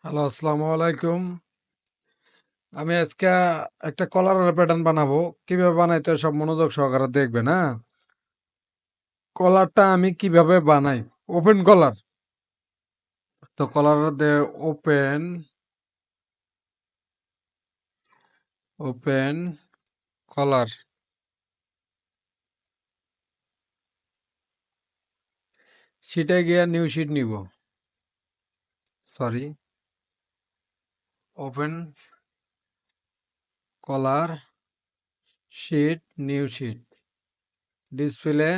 Hello, আসসালামু আলাইকুম। আমি আজকে একটা কলারের প্যাটার্ন বানাবো। কিভাবে বানাইতে হয় সব মনোযোগ সহকারে দেখবেন, হ্যাঁ? কলারটা আমি কিভাবে বানাই? Open collar. তো কলার দে ওপেন, ওপেন কলার। শিটে গিয়ে নিউ শিট নিব। Sorry, open collar, sheet, new sheet. Display,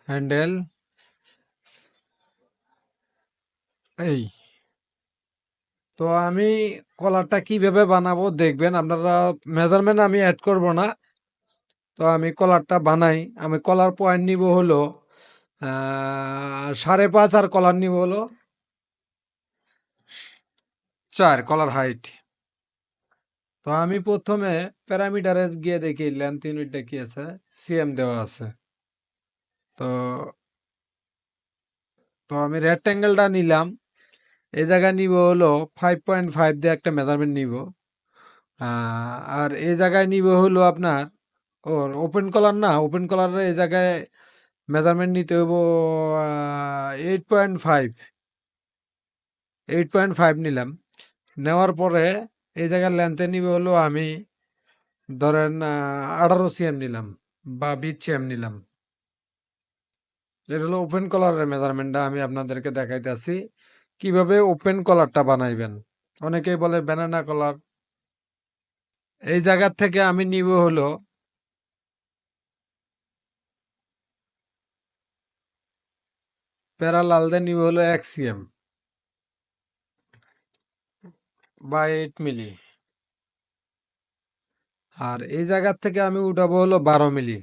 handle, এই। তো আমি কলারটা কিভাবে বানাবো দেখবেন আপনারা। মেজারমেন্ট আমি অ্যাড করব না। তো আমি কলারটা বানাই। আমি কলার পয়েন্ট নিব হলো 5.5, আর কলার নিব হলো 4 কলার হাইট। তো আমি প্রথমে প্যারামিটারে গিয়ে দেখি লেন্থ ইউনিটটা কি আছে, সিএম দেওয়া আছে। তো তো আমি রেক্ট্যাঙ্গেলটা নিলাম। এই জায়গায় নিব হলো 5.5 দিয়ে একটা মেজারমেন্ট নিব। আর এই জায়গায় নিব হলো আপনার ওর ওপেন কলার, না ওপেন কলার এই জায়গায় মেজারমেন্ট নিতে হইব 8.5। 8.5 নিলাম। নেওয়ার পরে এই জায়গার লেন্থে নিবে হলো আমি ধরেন 18 সিএম নিলাম বা 20 সিএম নিলাম। এটা হলো ওপেন কলারের মেজারমেন্টটা আমি আপনাদেরকে দেখাইতেছি কিভাবে ওপেন কলারটা বানাইবেন। অনেকেই বলে ব্যানানা কলার। এই জায়গার থেকে আমি নিব হলো প্যারালাল দিয়ে নিব হলো 1 সিএম বা 8 মিলি। আর এই জায়গার থেকে আমি উঠাবো হলো 12 মিলি।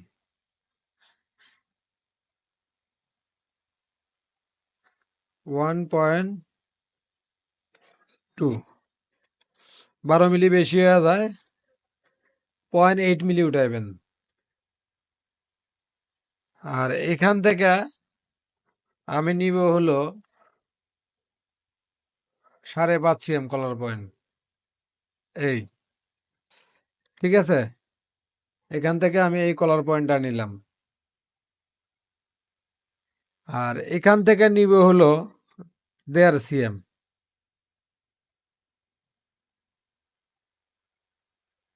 1.2। 12 মিলি বেশি হয়ে যায়, 0.8 মিলি উঠাইবেন। আর এখান থেকে আমি নিব হলো 5.5 সিএম কলার পয়েন্ট, এই। ঠিক আছে, এখান থেকে আমি এই কলার পয়েন্টটা নিলাম। আর এখান থেকে নিব হলো 1.5 সিএম,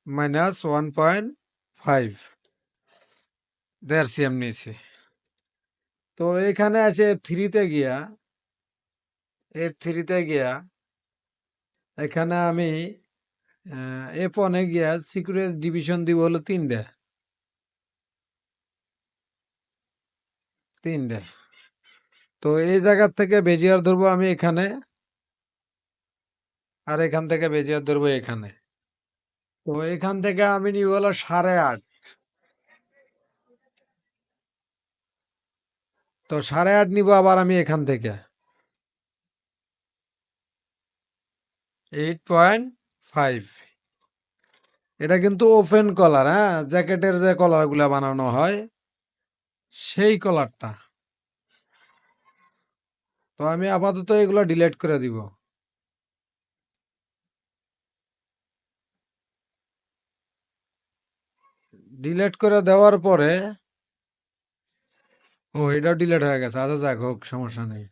-1.5। 1.5 সিএম নিয়েছি। তো এখানে আছে থ্রিতে গিয়া, F3-তে গিয়া এখানে আমি F1-এ গিয়া সিকুয়েন্স ডিভিশন দিব হলো 3টে। 3টে। তো এই জায়গার থেকে বেজিয়ার ধরবো আমি এখানে, আর এখান থেকে বেজিয়ার ধরবো এখানে। তো এখান থেকে আমি নিব হলো 8.5। তো 8.5 নিব আবার আমি এখান থেকে 8.5। এটা কিন্তু ওপেন কলার, হ্যাঁ, জ্যাকেটের যে কলার গুলা বানানো হয় সেই কলারটা। তো আমি আপাতত এগুলো ডিলিট করে দিব। ডিলিট করে দেওয়ার পরে, ও এটাও ডিলিট হয়ে গেছে, আচ্ছা যাক হোক, সমস্যা নেই।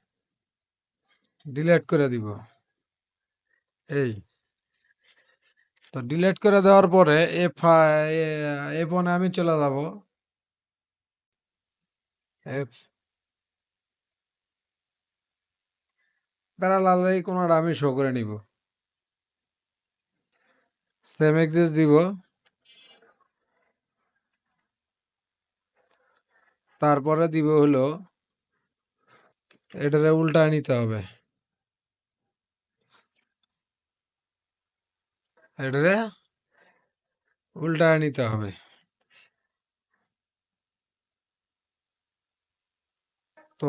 ডিলিট করে দিব, এই। তো ডিলিট করে দেওয়ার পরে F1-এ আমি চলে যাব। এফ প্যারালাল এই কোণাটা আমি শো করে নিব। সেম এক্সিস দিব। তারপরে দিব হলো এটারে উল্টায় নিতে হবে। এটারে উল্টায় নিতে হবে। তো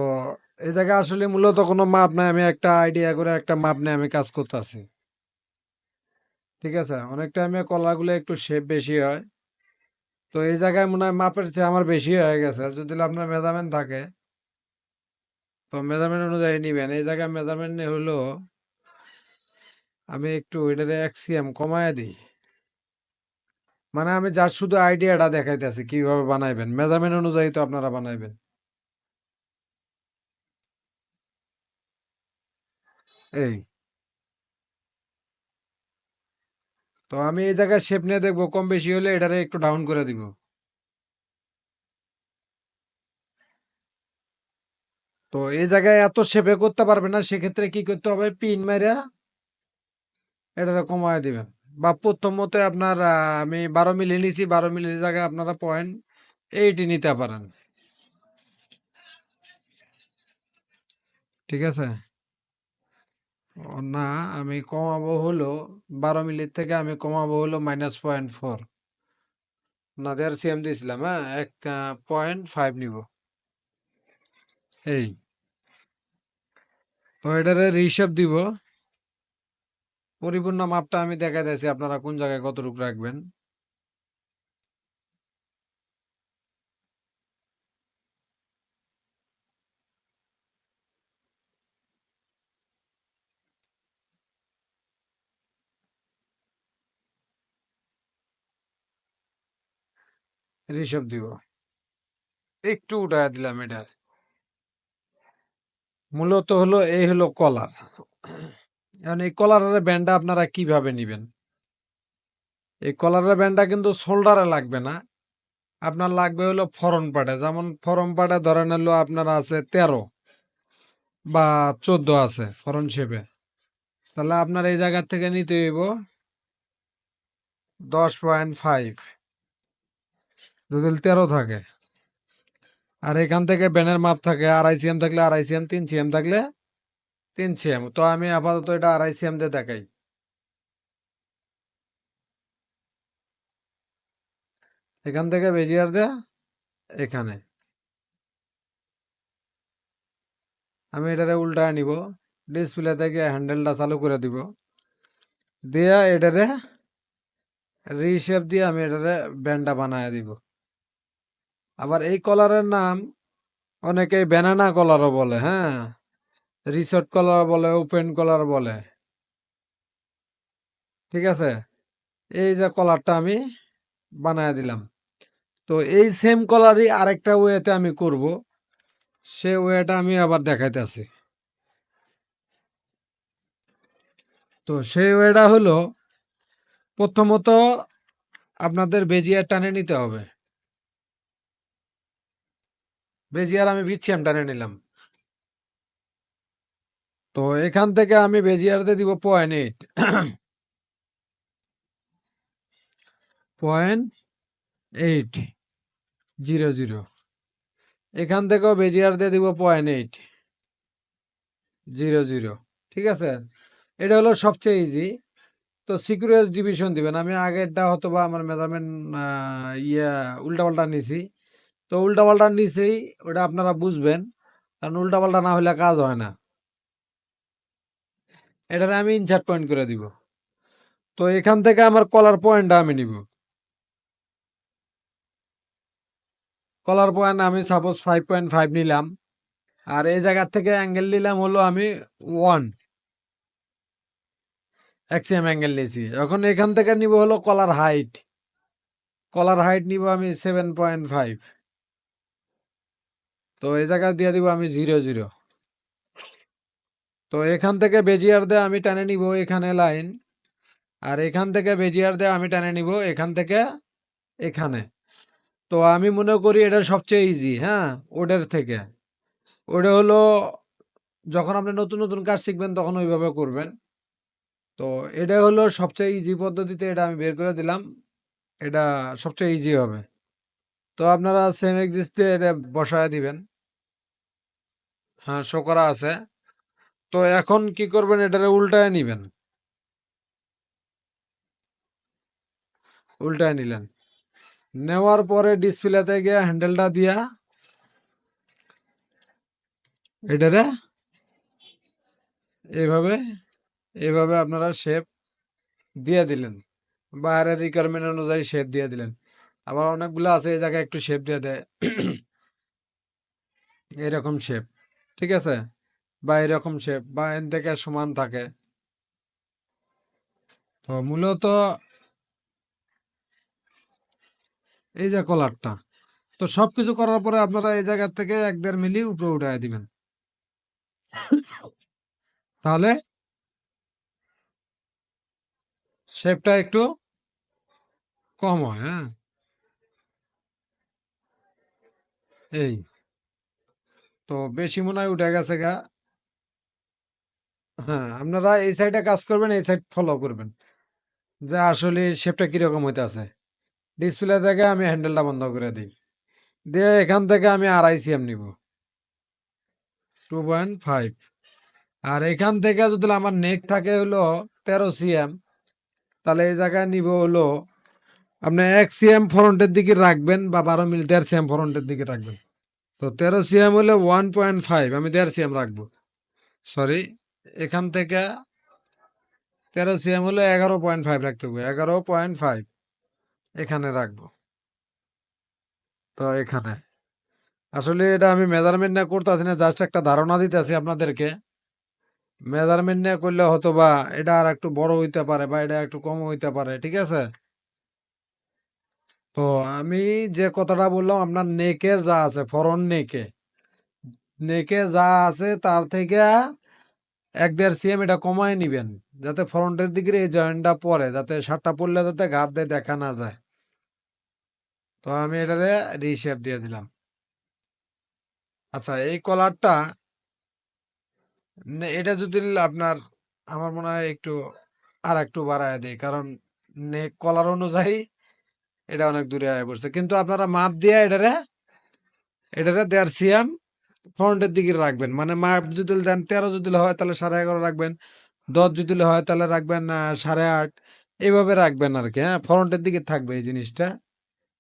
এই জায়গায় আসলে মূলত কোনো মাপ নাই, আমি একটা আইডিয়া করে একটা মাপ নিয়ে আমি কাজ করতেছি। ঠিক আছে, অনেক টাইমে কলাগুলো একটু শেপ বেশি হয়। তো এই জায়গায় মনে হয় মাপের চেয়ে আমার বেশি হয়ে গেছে। যদি আপনার মেজারমেন্ট থাকে তো মেজারমেন্ট অনুযায়ী নিবেন। এই জায়গায় মেজারমেন্ট হলো, আমি একটু এটারে এক্সিএম কমায়া দিই। মানে আমি যার শুধু আইডিয়াটা দেখাইতেছি কিভাবে বানাইবেন, মেজারমেন্ট অনুযায়ী তো আপনারা বানাইবেন। এই তো আমি এই জায়গায় শেপ নিয়ে দেখবো, কম বেশি হলে এটারে একটু ডাউন করে দিব। তো এই জায়গায় এত শেপে করতে পারবে না, সেক্ষেত্রে কি করতে হবে, পিন মাইরা এটারে কমায় দিবেন। বা প্রথমত আপনার আমি 12 মিলি নিছি, 12 মিলির জায়গায় আপনারা 0.8 নিতে পারেন। ঠিক আছে। না, আমি কমাবো হলো 12 মিলির থেকে আমি কমাবো হলো -0.4। না, দেড় সিএম দিয়েছিলাম, হ্যাঁ, 1.5 নিব। এই তো এটারে রিসেপ দিব। পরিপূর্ণ মাপটা আমি দেখা দিয়েছি, আপনারা কোন জায়গায় কতটুকু রাখবেন। রিসেপ দিব, একটু উঠায় দিলাম এটা। মূলত হলো এই হলো কলার। এখন এই কলারের ব্যান্ডটা আপনারা কিভাবে নিবেন? এই কলারের ব্যান্ডটা কিন্তু শোল্ডারে লাগবে না, আপনার লাগবে হলো ফরন পার্টে। যেমন ফরম পার্টে ধরেন হলো আপনার আছে 13 বা 14 আছে ফরন শেপে, তাহলে আপনার এই জায়গা থেকে নিতে হইব 10.5, যদি 13 থাকে। আর এখান থেকে ব্যানের মাপ থাকে 2.5 সিএম থাকলে 2.5 সিএম, 3 সিএম থাকলে 3 সিএম। তো আমি আপাতত এটা 2.5 সিএম দিয়ে দেখাই। এখান থেকে বেজিয়ার দেয়া এখানে আমি এটারে উল্টায় নিব, ডিসপ্লে থেকে হ্যান্ডেলটা চালু করে দিব, দিয়া এটারে রিশেপ দিয়ে আমি এটারে ব্যান্ডটা বানায় দিব। আবার এই কলারের নাম অনেকে ব্যানানা কলারও বলে, হ্যাঁ, রিসোর্ট কলার বলে, ওপেন কলার বলে। ঠিক আছে। এই যে কলারটা আমি বানায় দিলাম। তো এই সেম কলারই আরেকটা ওয়েতে আমি করব, সে ওয়েটা আমি আবার দেখাইতেছি। তো সেই ওয়েটা হলো, প্রথমত আপনাদের বেজিয়ার টানে নিতে হবে। বেজিয়ার আমি বিচ্ছিয়াম টানে নিলাম। তো এখান থেকে আমি বেজিয়ারতে দিব 0.8, 0.800। এখান থেকেও বেজিয়ার দিয়ে দিব 0.800। ঠিক আছে। এটা হলো সবচেয়ে ইজি। তো সিকিউরিয়াস ডিভিশন দিবেন। আমি আগেরটা হয়তো বা আমার মেজারমেন্ট ইয়া উল্টাপাল্টা নিছি। তো উল্টাপাল্টা নিছেই, ওটা আপনারা বুঝবেন, কারণ উল্টাপাল্টা না হলে কাজ হয় না। এটারে আমি ইনসার্ট পয়েন্ট করে দিব। তো এখান থেকে আমার কলার পয়েন্টটা আমি নিব। কলার পয়েন্ট আমি সাপোজ 5.5 নিলাম, আর এই জায়গার থেকে অ্যাঙ্গেল নিলাম হলো আমি 1 এক্সএম অ্যাঙ্গেল নিয়েছি। এখন এখান থেকে নিব হলো কলার হাইট। কলার হাইট নিব আমি 7.5। তো এই জায়গায় দিয়ে দিব আমি 0.0। তো এখান থেকে বেজিয়ার দিয়ে আমি টানে নিব এখানে লাইন, আর এখান থেকে বেজিয়ার দিয়ে আমি টানে নিব এখান থেকে এখানে। তো আমি মনে করি এটা সবচেয়ে ইজি, হ্যাঁ, ওটার থেকে। ওটা হলো যখন আপনি নতুন নতুন কাজ শিখবেন তখন ওইভাবে করবেন। তো এটা হলো সবচেয়ে ইজি পদ্ধতিতে, এটা আমি বের করে দিলাম। এটা সবচেয়ে ইজি হবে। তো আপনারা সেম এক্সিস দিয়ে এটা বসায় দিবেন। হ্যাঁ, শো করা আছে। তো এখন কি করবেন, এটারে উল্টায় নিবেন। উল্টায় নিলেন, নেওয়ার পরে ডিসপ্লেতে গিয়ে হ্যান্ডেলটা দিয়া এটারে এইভাবে এইভাবে আপনারা শেপ দিয়ে দিলেন। বাইরের রিকোয়ারমেন্ট অনুযায়ী শেপ দিয়ে দিলেন। আবার অনেকগুলো আছে এই জায়গায় একটু শেপ দিয়ে দেয়, এরকম শেপ। ঠিক আছে? বা এরকম শেপ বা এন থেকে সমান থাকে। তো মূলত এই যে কলারটা, তো সবকিছু করার পরে আপনারা এই জায়গা থেকে ১-১.৫ মিলি উপরে উঠায় দিবেন। তাহলে শেপটা একটু কম হয়, হ্যাঁ? এই। তো বেশি মনে হয় উঠে গেছে গা। হ্যাঁ, আপনারা এই সাইডে কাজ করবেন, এই সাইড ফলো করবেন। যে আসলে শেপটা কিরকম হইতাছে। ডিসপ্লে থেকে আমি হ্যান্ডেলটা বন্ধ করে দিই। দিয়ে এখান থেকে আমি ২.৫ সিএম নিব। 2.5। আর এখান থেকে যদি আমার নেক থাকে হলো 13 সিএম, তাহলে এই জায়গায় নিব হলো আপনি 1 সিএম ফ্রন্টের দিকে রাখবেন বা 12 মিলি 1.5 সিএম ফ্রন্টের দিকে রাখবেন। তো 13 সিএম হলে 1.5, আমি 1.5 সিএম রাখবো। সরি, এখান থেকে 13 সিএম হলে 11.5 রাখতে হবে। 11.5 এখানে রাখবো। তো এখানে আসলে এটা আমি মেজারমেন্ট না করতেছি না, জাস্ট একটা ধারণা দিতেছি আপনাদেরকে। মেজারমেন্ট নিয়ে করলে হয়তো বা এটা আর একটু বড় হইতে পারে বা এটা একটু কম হইতে পারে, ঠিক আছে? তো আমি যে কথাটা বললাম, আপনার নেকের যা আছে ফরন নেকে, নেকে যা আছে তার থেকে 1-1.5 সিএম এটা কমায় নিবেন, যাতে ফ্রন্টের দিকে এই জয়েন্টটা পড়ে, যাতে শার্টটা পরলে যাতে ঘাড় দিয়ে দেখা না যায়। তো আমি এটারে রিশেপ দিয়ে দিলাম। আচ্ছা, এই কলারটা এটা যদি আপনার, আমার মনে হয় একটু আর একটু বাড়ায় দেয়, কারণ নেক কলার অনুযায়ী এটা অনেক দূরে আয় পড়ছে, কিন্তু আপনারা মাপ দিয়ে এটারে 1.5 সিএম ফ্রন্টের দিকে রাখবেন। মানে মাপ যদি দেন 13 যদি হয় তাহলে 11.5 রাখবেন, 10 যদি হয় তাহলে রাখবেন 8.5, এইভাবে রাখবেন আর কি। হ্যাঁ, ফ্রন্টের দিকে থাকবে এই জিনিসটা,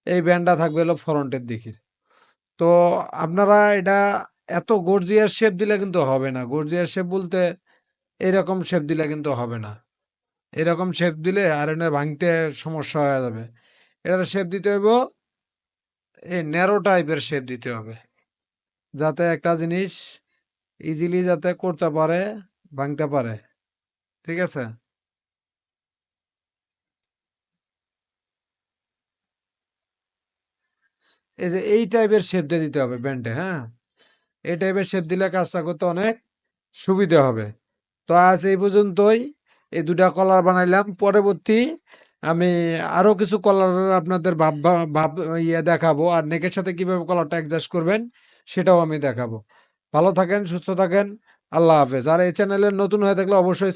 এই ব্যান্ডটা থাকবে হলো ফ্রন্টের দিকে। তো আপনারা এটা এত গর্জিয়াস শেপ দিলে কিন্তু হবে না। গর্জিয়াস শেপ বলতে এরকম শেপ দিলে কিন্তু হবে না। এরকম শেপ দিলে আর এটা ভাঙতে সমস্যা হয়ে যাবে। এটার শেপ দিতে হইব, এই ন্যারো টাইপের শেপ দিতে হবে, যাতে একটা জিনিস ইজিলি যাতে করতে পারে, ভাঙতে পারে। ঠিক আছে? এই যে এই টাইপের শেপ দিয়ে দিতে হবে ব্যান্ডে, হ্যাঁ? এই টাইপের শেপ দিলে কাজটা করতে অনেক সুবিধা হবে। তো আজ এই পর্যন্তই। এই ২টা কলার বানাইলাম। পরবর্তী আমি আরো কিছু কলারের আপনাদের ভাব ইয়ে দেখাবো। আর নেকের সাথে কিভাবে কলারটা অ্যাডজাস্ট করবেন সেটাও আমি দেখাবো। ভালো থাকেন, সুস্থ থাকেন। আল্লাহ হাফেজ। আর এই চ্যানেলে নতুন হয়ে থাকলে অবশ্যই